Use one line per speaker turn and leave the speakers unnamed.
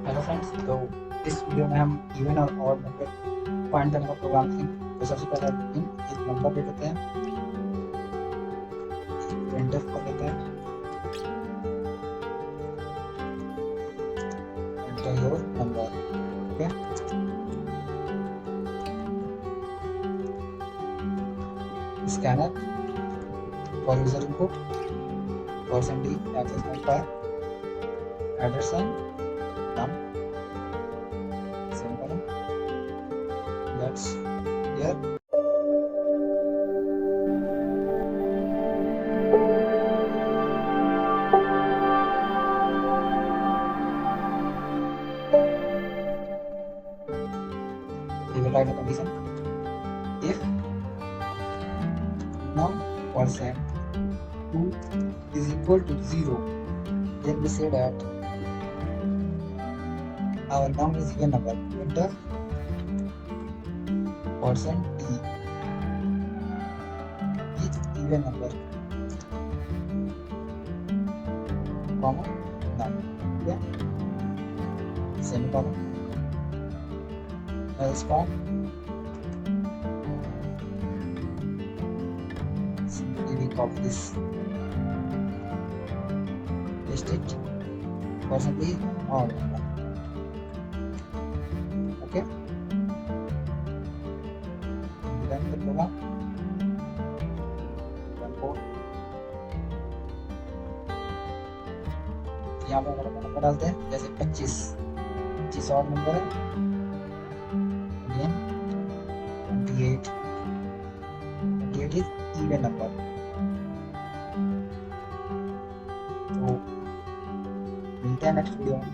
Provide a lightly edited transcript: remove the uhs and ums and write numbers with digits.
Hello friends, तो इस video में हम इवन और ऑड नंबर फाइंड करने का प्रोग्राम सीखेंगे। तो सबसे पहले हम एक नंबर ले लेते हैं, प्रिंटफ कर लेते हैं, enter your number. Okay, scanner for user input, percent d access multiplier, address sign, नाम, semicolon, that's here. We will write a condition. If num percent 2 is equal to 0, then we say that our num is even number. Enter percent d is even number, comma num. Okay, semicolon, else form. Simply we copy this, paste it, percent d or num. Okay, run the program, run code. यहाँ पे हमारा number डालते हैं, जैसे 25 और number है, again 28 is even number. तो मिलते हैं नेक्स्ट वीडियो में।